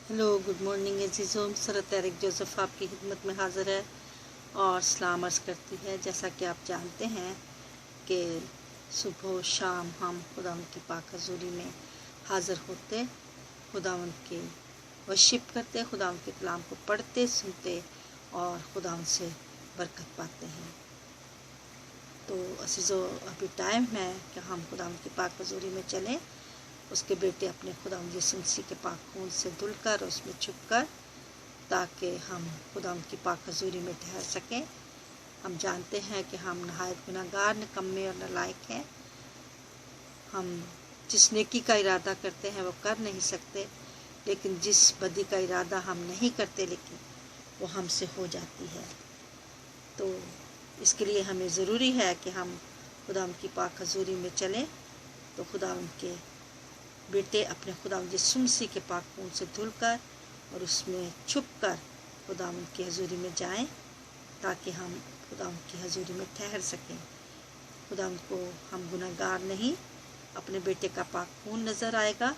Hello, good morning अजीज़ों। सरत Tariq Joseph आपकी खिदमत में हाज़िर है और सलाम अर्ज़ करती है। जैसा कि आप जानते हैं कि सुबह शाम हम खुदावंद की पाक हज़ूरी में हाज़िर होते, खुदावंद की वर्शिप करते, खुदावंद के कलाम को पढ़ते सुनते और खुदावंद से बरकत पाते हैं। तो अजीज़ों, अभी टाइम है कि हम खुदावंद की पाक हज़ूरी में चलें। उसके बेटे अपने खुदावंद यीशु मसीह के पाक खून से धुलकर उसमें छुपकर, ताकि हम खुदावंद की पाक हज़ूरी में ठहर सकें। हम जानते हैं कि हम नहायत गुनाहगार, निकम्मे और नालायक हैं। हम जिस नेकी का इरादा करते हैं वो कर नहीं सकते, लेकिन जिस बदी का इरादा हम नहीं करते लेकिन वो हमसे हो जाती है। तो इसके लिए हमें ज़रूरी है कि हम खुदावंद की पाक हज़ूरी में चलें। तो खुदावंद के बेटे अपने खुदावंद यीशु मसीह के पाक खून से धुलकर और उसमें छुपकर खुदावंद की हज़ूरी में जाएं, ताकि हम खुदावंद की हज़ूरी में ठहर सकें। खुदावंद को हम गुनहगार नहीं, अपने बेटे का पाक खून नज़र आएगा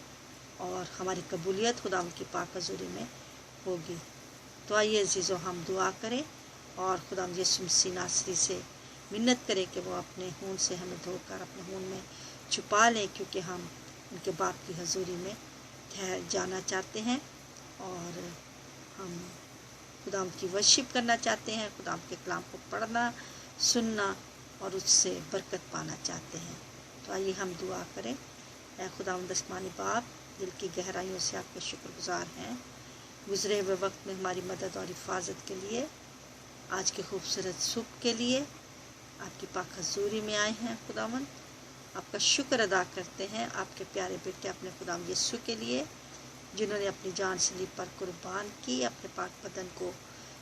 और हमारी कबूलियत खुदावंद की पाक हज़ूरी में होगी। तो आइए अजीज़ों, हम दुआ करें और खुदावंद यीशु मसीह नासरी से मिन्नत करें कि वो अपने खून से हमें धोकर अपने खून में छुपा लें, क्योंकि हम उनके बाप की हज़ूरी में ठहर जाना चाहते हैं और हम खुदावंद की वर्शिप करना चाहते हैं, खुदावंद के कलाम को पढ़ना सुनना और उससे बरकत पाना चाहते हैं। तो आइए हम दुआ करें। ऐ खुदावंद आसमानी बाप, दिल की गहराइयों से आपके शुक्रगुजार हैं गुज़रे हुए वक्त में हमारी मदद और हिफाजत के लिए, आज के खूबसूरत सुबह के लिए आपकी पाक हज़ूरी में आए हैं। खुदावंद आपका शुक्र अदा करते हैं आपके प्यारे बेटे अपने खुदावंद यीशु के लिए, जिन्होंने अपनी जान सलीब पर कुर्बान की, अपने पाक बदन को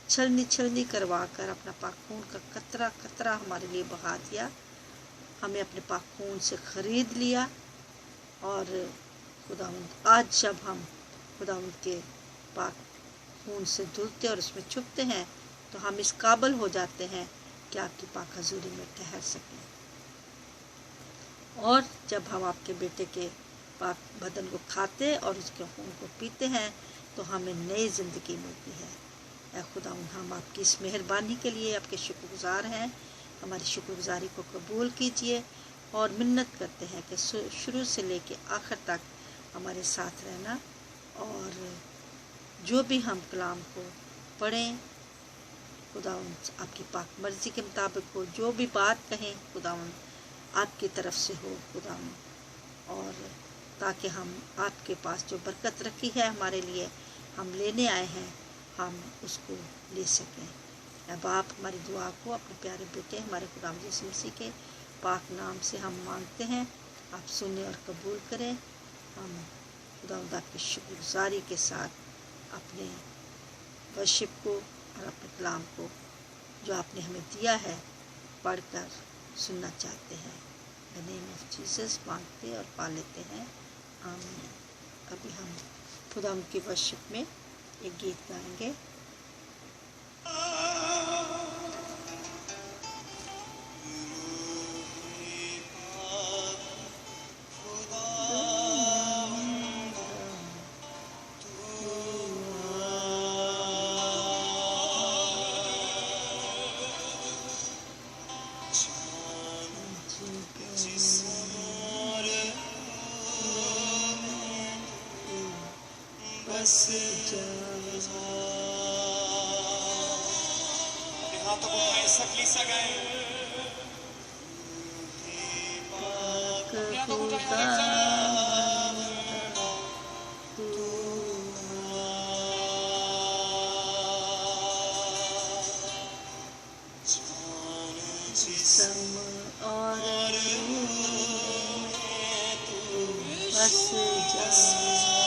छलनी छलनी करवा कर अपना पाक खून का कतरा कतरा हमारे लिए बहा दिया, हमें अपने पाक खून से ख़रीद लिया। और खुदावंद आज जब हम खुदावंद के पाक खून से धुलते और उसमें छुपते हैं, तो हम इस काबिल हो जाते हैं कि आपकी पाक हज़ूरी में ठहर सकें। और जब हम आपके बेटे के पाक बदन को खाते और उसके खून को पीते हैं, तो हमें नई ज़िंदगी मिलती है। ऐ खुदावंद, हम आपकी इस मेहरबानी के लिए आपके शुक्रगुजार हैं। हमारी शुक्रगुजारी को कबूल कीजिए और मिन्नत करते हैं कि शुरू से लेकर आखिर तक हमारे साथ रहना, और जो भी हम कलाम को पढ़ें खुदावंद आपकी पाक मर्ज़ी के मुताबिक हो, जो भी बात कहें खुदावंद आपकी तरफ से हो खुदावंद, और ताकि हम आपके पास जो बरकत रखी है हमारे लिए हम लेने आए हैं, हम उसको ले सकें। ऐ बाप, हमारी दुआ को अपने प्यारे बेटे हमारे खुदावंद यीशु मसीह के पाक नाम से हम मांगते हैं, आप सुने और कबूल करें। हम खुदावंद आपकी शुक्रगुजारी के साथ अपने वर्शिप को और अपने कलाम को जो आपने हमें दिया है पढ़कर सुनना चाहते हैं। In the name of Jesus मांगते और पा लेते हैं, आमीन। अभी हम खुदावंद की वर्शिप में एक गीत गाएंगे। हाथों को उठाएं, सकली सा गाएं। हाथों को उठाएं, जिस्म और बस जा।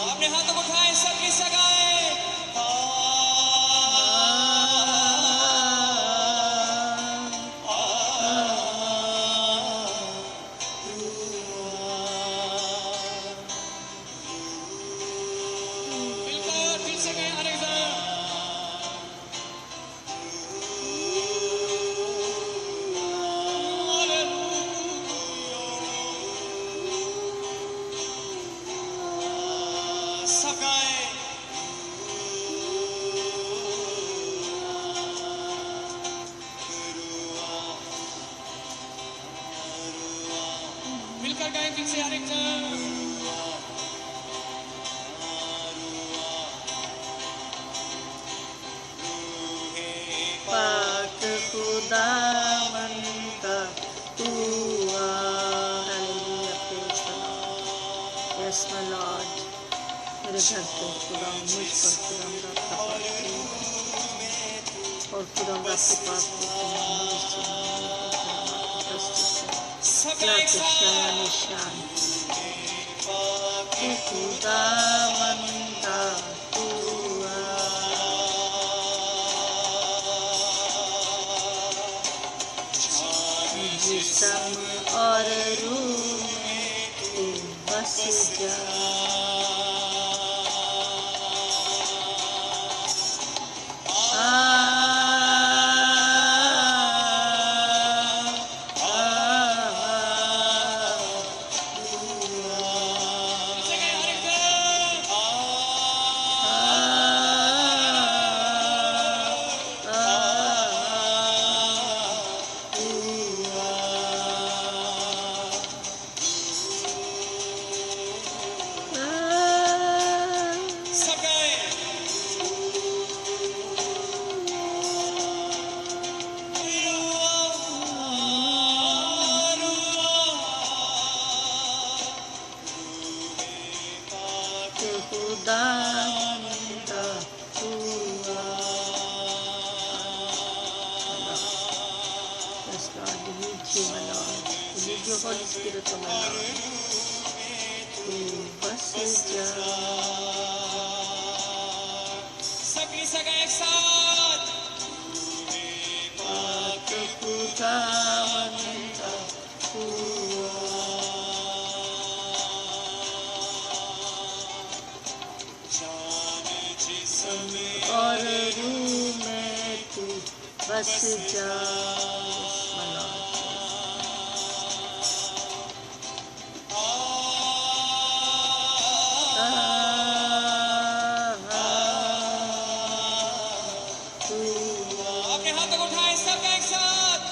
अपने हाथों को उठाएं, सकली सा गाएं। फिर से हर एक पाक खुदावन का तू आ। Hallelujah, praise the Lord. Yes my Lord, मेरे घर पे खुदा मुझ पर खुदा आपका पाक और खुदा आपके पास निशान खुदावन का तू जिस्म और रूह में तू बस जा। Holy Spirit of my Lord, तू बस जा। सभी सगा एक साथ पाक खुदावन का तू और रूह में तू बस जा। अपने हाथों को उठाएं सब एक साथ।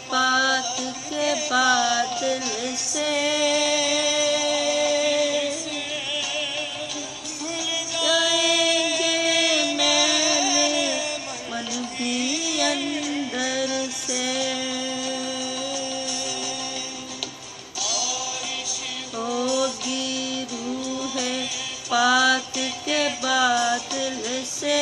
पाक के बादल से जाएंगे मैंने मन भी अंदर से। होगी रूह पाक के बादल से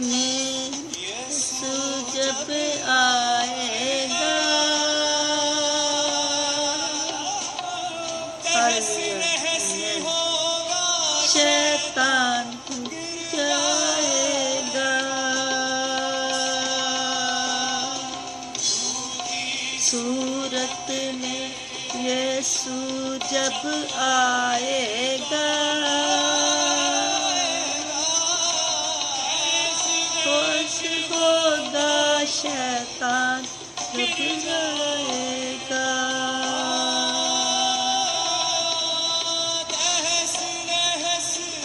में यीशु जब आएगा, सूरत में यीशु जब आएगा, खुश होगा शैतान जब जाएगा।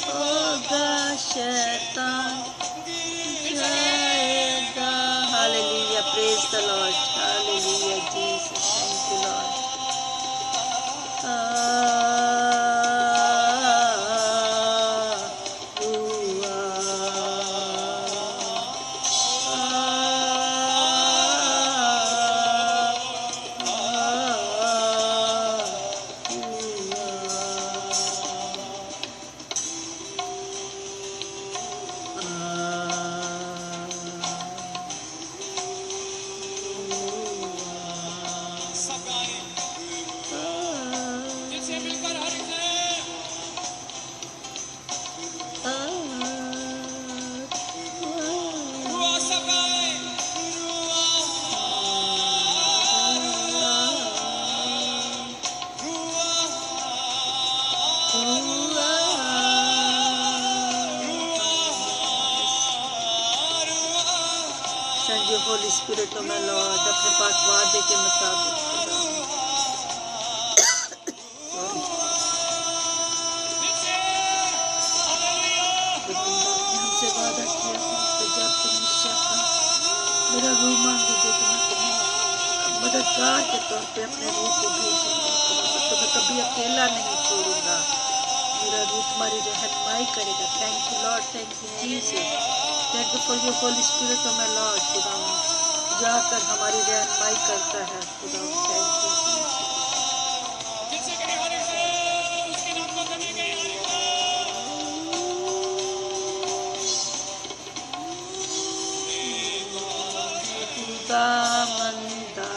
होगा शैतान जाएगा। Hallelujah, praise the Lord, hallelujah Jesus, thank you Lord. Holi spirit में लॉर्ड अपने पास वादे के मुताबिक हमसे वादा किया था, जब तुम मुझसे अपना मेरा रूह मांगोगे तो मैं तुम्हें मददगार के तौर पे अपने रूह को भेजूंगा, तो मैं कभी अकेला नहीं छोड़ूंगा, मेरा रूह तुम्हारी रहनुमाई करेगा। Thank you Lord, thank you Jesus, thank you for your Holy Spirit of my Lord. खुदा जाकर हमारी रहनुमाई करता है खुदा, थैंक यू खुदा मंदा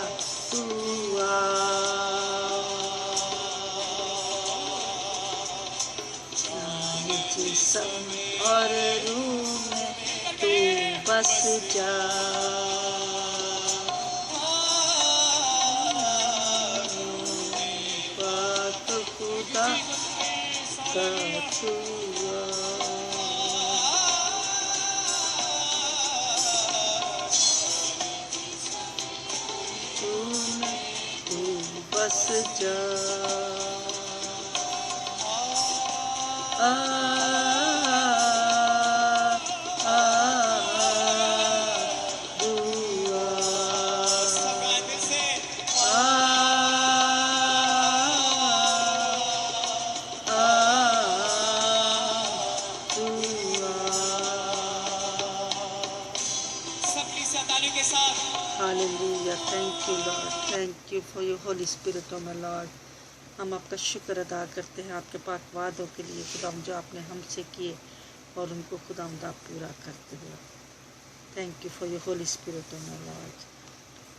हुआ जिस्म और रूह में तू बस जा, पाक खुदा का हुआ। तू बस जा, hallelujah, thank you Lord, thank you for your Holy Spirit of my Lord. हम आपका शुक्र अदा करते हैं आपके पाक वादों के लिए खुदाम, जो आपने हमसे किए और उनको खुदामदा पूरा करते हुए। Thank you for your Holy Spirit of my Lord.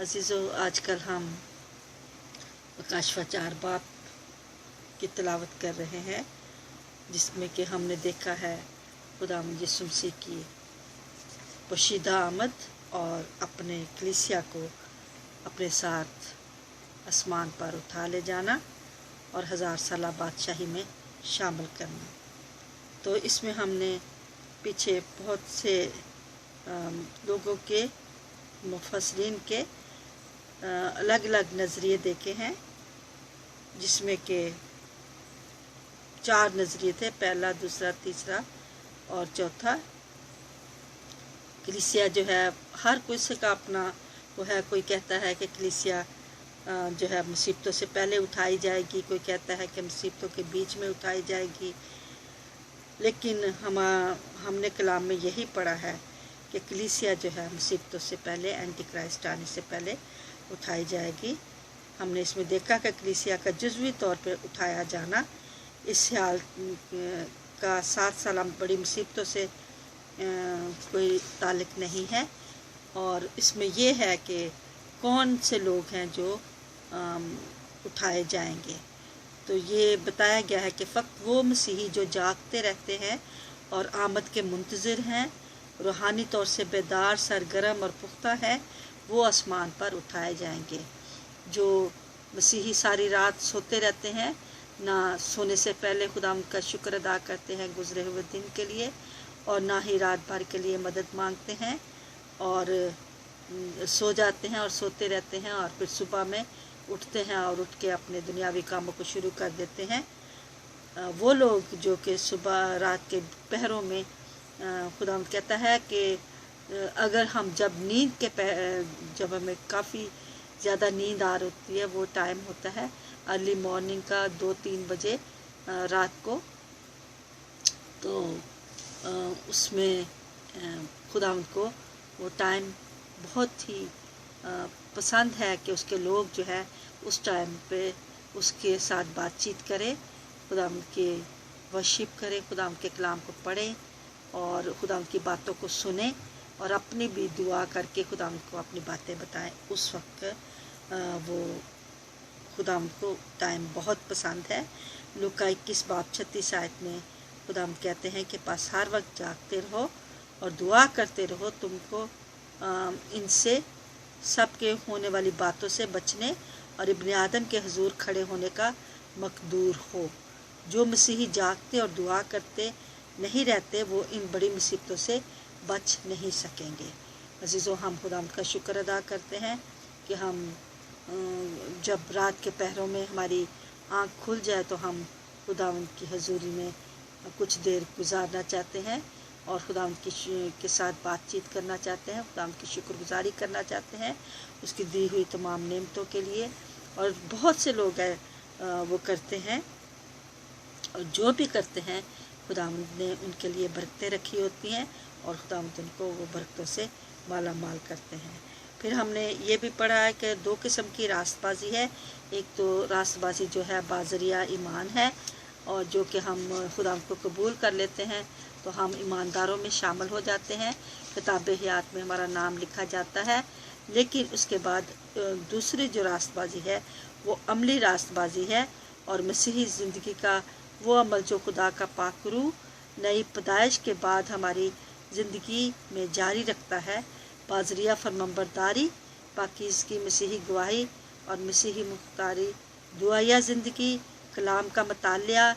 अजीज़ों, आजकल हम आकाशवाचार बाप की तिलावत कर रहे हैं, जिसमें कि हमने देखा है खुदाम यीशु मसीह की पोशीदा आमद और अपने कलीसिया को अपने साथ आसमान पर उठा ले जाना और 1000 साला बादशाही में शामिल करना। तो इसमें हमने पीछे बहुत से लोगों के मुफस्सिरीन के अलग अलग नज़रिए देखे हैं, जिसमें के 4 नज़रिए थे, पहला, दूसरा, तीसरा और चौथा। कलीसिया जो है हर कोई से का अपना वो है, कोई कहता है कि कलीसिया जो है मुसीबतों से पहले उठाई जाएगी, कोई कहता है कि मुसीबतों के बीच में उठाई जाएगी। लेकिन हमने कलाम में यही पढ़ा है कि कलीसिया जो है मुसीबतों से पहले, एंटी क्राइस्ट आने से पहले उठाई जाएगी। हमने इसमें देखा कि कलीसिया का जुज़वी तौर पर उठाया जाना इस हाल का 7 साल बड़ी मुसीबतों से कोई ताल्लुक़ नहीं है। और इसमें ये है कि कौन से लोग हैं जो उठाए जाएंगे। तो ये बताया गया है कि फ़क्त वो मसीही जो जागते रहते हैं और आमद के मुंतज़िर हैं, रूहानी तौर से बेदार, सरगर्म और पुख्ता है, वो आसमान पर उठाए जाएंगे। जो मसीही सारी रात सोते रहते हैं, ना सोने से पहले खुदावंद का शुक्र अदा करते हैं गुजरे हुए दिन के लिए, और ना ही रात भर के लिए मदद मांगते हैं, और सो जाते हैं और सोते रहते हैं, और फिर सुबह में उठते हैं और उठ के अपने दुनियावी कामों को शुरू कर देते हैं। वो लोग जो कि सुबह रात के पहरों में खुदावंद कहता है कि अगर हम जब हमें काफ़ी ज़्यादा नींद आ रही होती है, वो टाइम होता है अर्ली मॉर्निंग का 2-3 बजे रात को, तो उसमें खुदावंद को वो टाइम बहुत ही पसंद है कि उसके लोग जो है उस टाइम पे उसके साथ बातचीत करें, खुदावंद के वर्शिप करें, खुदावंद के कलाम को पढ़ें और खुदावंद की बातों को सुनें और अपनी भी दुआ करके खुदावंद को अपनी बातें बताएं। उस वक्त वो खुदावंद को टाइम बहुत पसंद है। लूका 21:36 आयत में खुदावंद कहते हैं कि बस हर वक्त जागते रहो और दुआ करते रहो, तुमको इनसे सबके होने वाली बातों से बचने और इब्ने आदम के हुजूर खड़े होने का मकदूर हो। जो मसीही जागते और दुआ करते नहीं रहते, वो इन बड़ी मुसीबतों से बच नहीं सकेंगे। अजीज़ों, हम खुदावंद का शुक्र अदा करते हैं कि हम जब रात के पहरों में हमारी आँख खुल जाए तो हम खुदावंद की हजूरी में कुछ देर गुजारना चाहते हैं और खुदावंद के साथ बातचीत करना चाहते हैं, खुदावंद की शुक्रगुजारी करना चाहते हैं उसकी दी हुई तमाम नेमतों के लिए। और बहुत से लोग वो करते हैं, और जो भी करते हैं खुदावंद ने उनके लिए बरकतें रखी होती हैं और खुदावंद उनको वो बरकतों से माला माल करते हैं। फिर हमने ये भी पढ़ा है कि 2 किस्म की रास्तबाजी है। एक तो रास्तबाजी जो है बाज़रिया ईमान है, और जो कि हम खुदावंद को कबूल कर लेते हैं तो हम ईमानदारों में शामिल हो जाते हैं, किताब हयात में हमारा नाम लिखा जाता है। लेकिन उसके बाद दूसरी जो रास्तबाजी है वो अमली रास्तबाजी है, और मसीही ज़िंदगी का वो अमल जो खुदा का पाकरू नई पैदाइश के बाद हमारी ज़िंदगी में जारी रखता है। बाज़रिया फरमाबरदारी, पाकीज़गी, मसीही गवाही और मसीही मुख्तारी, दुआया ज़िंदगी, कलाम का मतालिया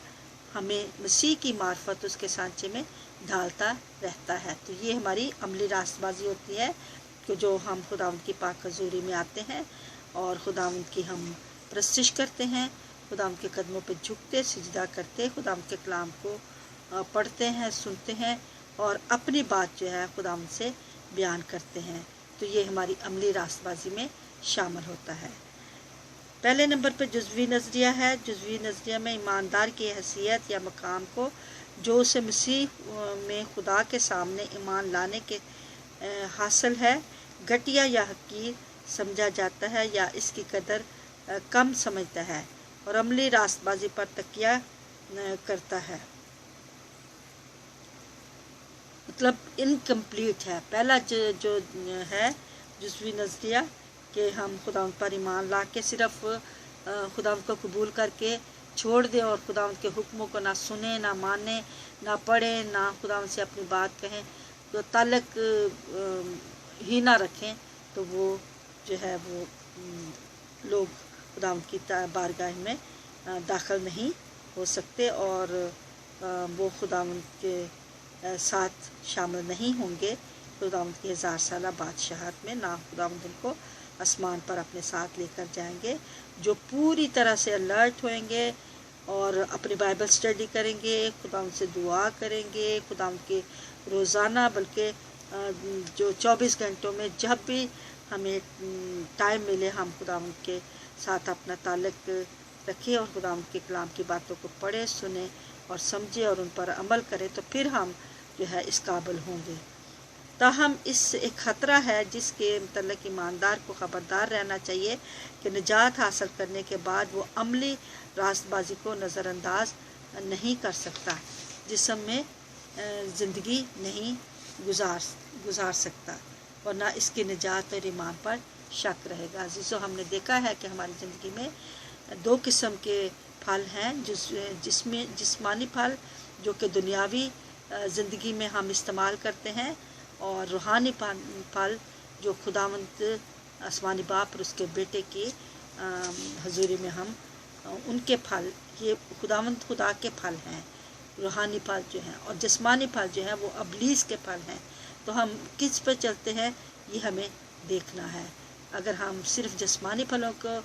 हमें मसीह की मार्फत उसके सांचे में ढालता रहता है। तो ये हमारी अमली रास्तबाजी होती है कि जो हम खुदावंद की पाक हजूरी में आते हैं और खुदावंद की हम प्रस्तिश करते हैं, खुदावंद के कदमों पर झुकते सिजदा करते, खुदावंद के कलाम को पढ़ते हैं, सुनते हैं और अपनी बात जो है खुदावंद से बयान करते हैं। तो ये हमारी अमली रास्तबाजी में शामिल होता है। पहले नंबर पर जुज़वी नज़रिया है। जुज़वी नज़रिया में ईमानदार की हैसियत या मकाम को जो उसे मसीह में खुदा के सामने ईमान लाने के हासिल है घटिया या हकीर समझा जाता है या इसकी कदर कम समझता है और अमली रास्तबाजी पर तकिया करता है, मतलब इनकम्प्लीट है। पहला जो है जुज़वी नज़रिया कि हम खुदावंद पर ईमान ला के सिर्फ खुदावंद को कबूल करके छोड़ दें और खुदावंद के हुक्मों को ना सुने, ना माने, ना पढ़ें, ना खुदावंद से अपनी बात कहें, तो ताल्लुक ही ना रखें, तो वो जो है वो लोग खुदावंद की बारगाह में दाखिल नहीं हो सकते और वो खुदावंद के साथ शामिल नहीं होंगे खुदावंद की 1000 साला बादशाहत में। ना खुदावंद उनको आसमान पर अपने साथ लेकर जाएंगे। जो पूरी तरह से अलर्ट होंगे और अपनी बाइबल स्टडी करेंगे, खुदावंद से दुआ करेंगे, खुदावंद के रोज़ाना बल्कि जो 24 घंटों में जब भी हमें टाइम मिले हम खुदावंद के साथ अपना ताल्लुक रखें और खुदावंद के कलाम की बातों को पढ़ें, सुने और समझें और उन पर अमल करें, तो फिर हम जो है इस काबिल होंगे। ताहम इस एक ख़तरा है जिसके मतलब ईमानदार को ख़बरदार रहना चाहिए कि निजात हासिल करने के बाद वो अमली रास्तबाजी को नज़रअंदाज नहीं कर सकता, जिस्म में ज़िंदगी नहीं गुजार सकता और ना इसकी निजात और ईमान पर शक रहेगा। अज़ीज़ों, हमने देखा है कि हमारी ज़िंदगी में 2 किस्म के फल हैं, जिसमें जिस्मानी फल जो कि दुनियावी ज़िंदगी में हम इस्तेमाल करते हैं और रूहानी फल जो खुदावंद आसमानी बाप और उसके बेटे की हजूरी में हम उनके फल, ये खुदावंद खुदा के फल हैं, रूहानी फल जो हैं, और जिस्मानी फल जो हैं वो अबलीस के फल हैं। तो हम किस पर चलते हैं ये हमें देखना है। अगर हम सिर्फ जिस्मानी फलों को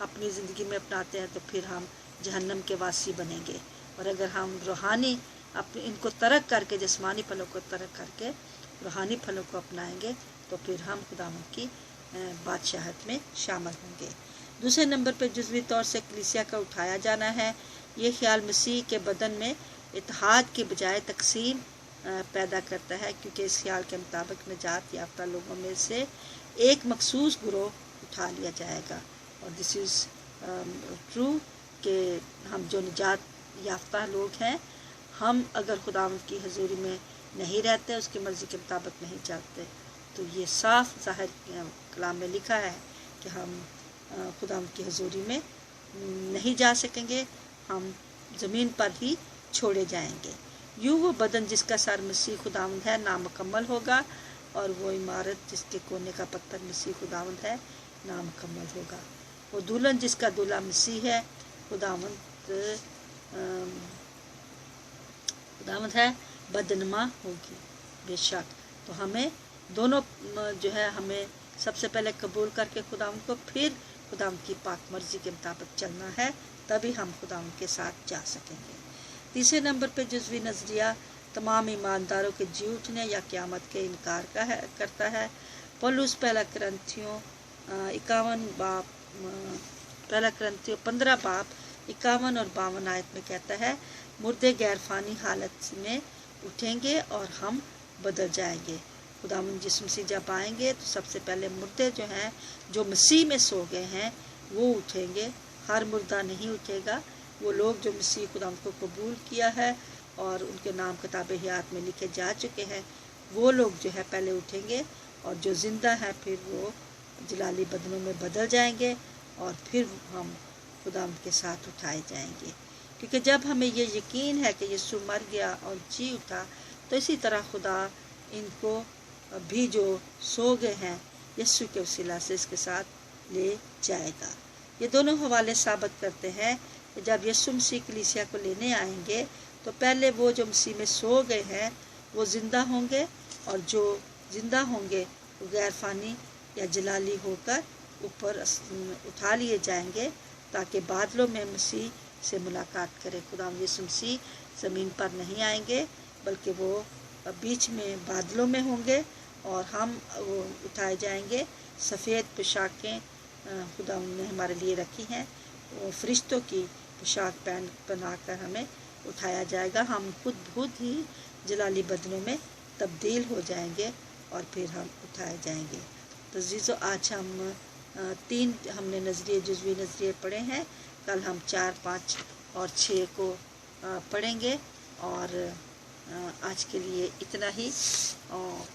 अपनी ज़िंदगी में अपनाते हैं तो फिर हम जहन्नम के वासी बनेंगे, और अगर हम रूहानी अपने इनको तर्क करके, जिस्मानी फलों को तर्क करके रूहानी फलों को अपनाएंगे तो फिर हम खुदावंद की बादशाहत में शामिल होंगे। दूसरे नंबर पर जुज़वी तौर से कलीसिया का उठाया जाना है। ये ख्याल मसीह के बदन में इत्तेहाद के बजाय तकसीम पैदा करता है, क्योंकि इस ख्याल के मुताबिक निजात याफ्ता लोगों में से एक मखसूस ग्रोह उठा लिया जाएगा। और दिस इज़ ट्रू कि हम जो निजात याफ्ता लोग हैं, हम अगर खुदावंद की हजूरी में नहीं रहते, उसकी मर्ज़ी के मुताबिक नहीं चलते, तो ये साफ ज़ाहिर कलाम में लिखा है कि हम खुदावंद की हजूरी में नहीं जा सकेंगे, हम ज़मीन पर ही छोड़े जाएंगे। यूँ वो बदन जिसका सर मसीह खुदावंद है नामुकम्मल होगा, और वो इमारत जिसके कोने का पत्थर मसीह खुदावंद है नामुकम्मल होगा। वो दुल्हन जिसका दूल्हा मसीह है खुदावंद है बदनमा होगी बेशक। तो हमें दोनों जो है, हमें सबसे पहले कबूल करके खुदावंद को, फिर खुदावंद की पाक मर्जी के मुताबिक चलना है, तभी हम खुदावंद के साथ जा सकेंगे। तीसरे नंबर पे जुज़वी नज़रिया तमाम ईमानदारों के जी उठने या क़यामत के इनकार करता है। पौलुस पहला करंथियों 15 बाब 51 और 52 आयत में कहता है, मुर्दे गैर फ़ानी हालत में उठेंगे और हम बदल जाएंगे। खुदावंद यीशु मसीह जब आएंगे तो सबसे पहले मुर्दे जो हैं, जो मसीह में सो गए हैं, वो उठेंगे। हर मुर्दा नहीं उठेगा। वो लोग जो मसीह खुदावंद को कबूल किया है और उनके नाम किताब हयात में लिखे जा चुके हैं, वो लोग जो है पहले उठेंगे, और जो ज़िंदा है फिर वो जलाली बदनों में बदल जाएंगे, और फिर हम खुदावंद के साथ उठाए जाएंगे। क्योंकि जब हमें ये यकीन है कि यीशु मर गया और जी उठा, तो इसी तरह खुदा इनको भी जो सो गए हैं यीशु के वसीला से इसके साथ ले जाएगा। ये दोनों हवाले साबित करते हैं कि जब यीशु मसीह कलीसिया को लेने आएंगे तो पहले वो जो मसीह में सो गए हैं वो ज़िंदा होंगे, और जो ज़िंदा होंगे वो गैर फ़ानी या जलाली होकर ऊपर उठा लिए जाएंगे, ताकि बादलों में मसीह से मुलाकात करें। खुदावंद यीशु मसीह ज़मीन पर नहीं आएंगे, बल्कि वो बीच में बादलों में होंगे, और हम वो उठाए जाएंगे। सफ़ेद पोशाकें खुदावंद ने हमारे लिए रखी हैं, वो फरिश्तों की पोशाक पहनाकर हमें उठाया जाएगा। हम खुद ही जलाली बदनों में तब्दील हो जाएंगे, और फिर हम उठाए जाएंगे। तो जीज़ो, आज हम 3 हमने नज़रिए, जुज़वी नज़रिए पढ़े हैं। कल हम 4, 5 और 6 को पढ़ेंगे, और आज के लिए इतना ही।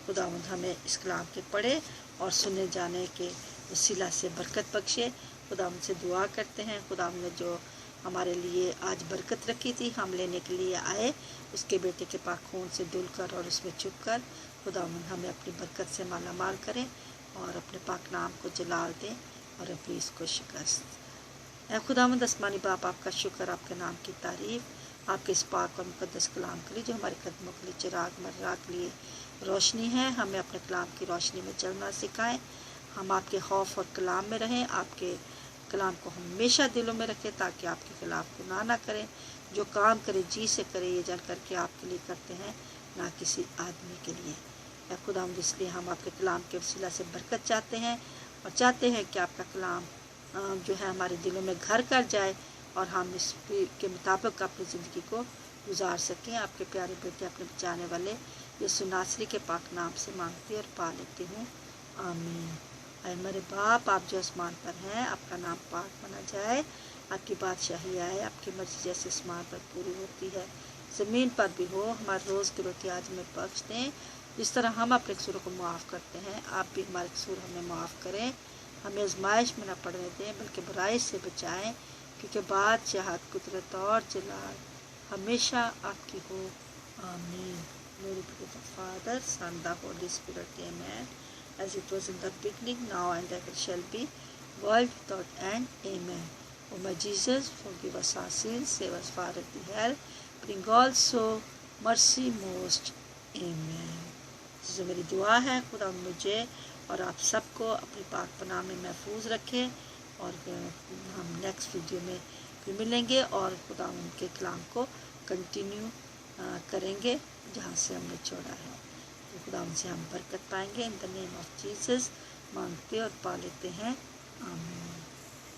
खुदावंद हमें इस कलाम के पढ़े और सुने जाने के वसीला से बरकत बख्शे। खुदावंद से दुआ करते हैं, खुदावंद ने जो हमारे लिए आज बरकत रखी थी, हम लेने के लिए आए, उसके बेटे के पाक खून से धुल कर और उसमें छुप कर खुदावंद हमें अपनी बरकत से माला माल करें, और अपने पाक नाम को जलाल दें और इब्लीस को शिकस्त। ऐ खुदावंद आसमानी बाप, आपका शुक्र, आपके नाम की तारीफ़, आपके इस पाक और मुकद्दस कलाम के लिए जो हमारे कदमों के लिए चिराग मर्रा के लिए रोशनी है। हमें अपने कलाम की रोशनी में चलना सिखाएं। हम आपके खौफ और कलाम में रहें, आपके कलाम को हमेशा दिलों में रखें, ताकि आपके खिलाफ गुनाह ना करें। जो काम करे जी से करे, ये जान करके आपके लिए करते हैं, ना किसी आदमी के लिए। या खुदावंद, इसलिए हम आपके कलाम के वसीला से बरकत चाहते हैं, और चाहते हैं कि आपका कलाम जो है हमारे दिलों में घर कर जाए, और हम इसके मुताबिक अपनी ज़िंदगी को गुजार सकें। आपके प्यारे बेटे, अपने बचाने वाले यीशु नासरी के पाक नाम से मांगती और पा लेती हूँ, आमीन। ऐ मेरे बाप, आप जो आसमान पर हैं, आपका नाम पाक माना जाए, आपकी बादशाही आए, आपकी मर्ज़ी जैसे आसमान पर पूरी होती है ज़मीन पर भी हो। हमारे रोज़ की रोटी आज हमें बख्श दें, जिस तरह हम अपने कसूरों को माफ़ करते हैं, आप भी हमारे कसूर हमें माफ़ करें। हमें आज़माइश में न पड़ने दें, बल्कि बुराई से बचाएं, क्योंकि बादशाहत, कुदरत और जलाल हमेशा आपकी हो, आमीन। Glory be to the Father, Son, the Holy Spirit, amen. As it was in the beginning, now and ever shall be, world without end. Amen. O my Jesus, forgive us our sins, save us far of the hell, bring also mercy most. Amen. जो मेरी दुआ है, खुदा मुझे और आप सबको अपनी पाक पनाह में महफूज रखे, और हम नेक्स्ट वीडियो में फिर मिलेंगे और खुदा उनके कलाम को कंटिन्यू करेंगे जहाँ से हमने छोड़ा है। तो खुदा उनसे हम बरकत पाएंगे। In the name of Jesus मांगते और पा लेते हैं, आमीन।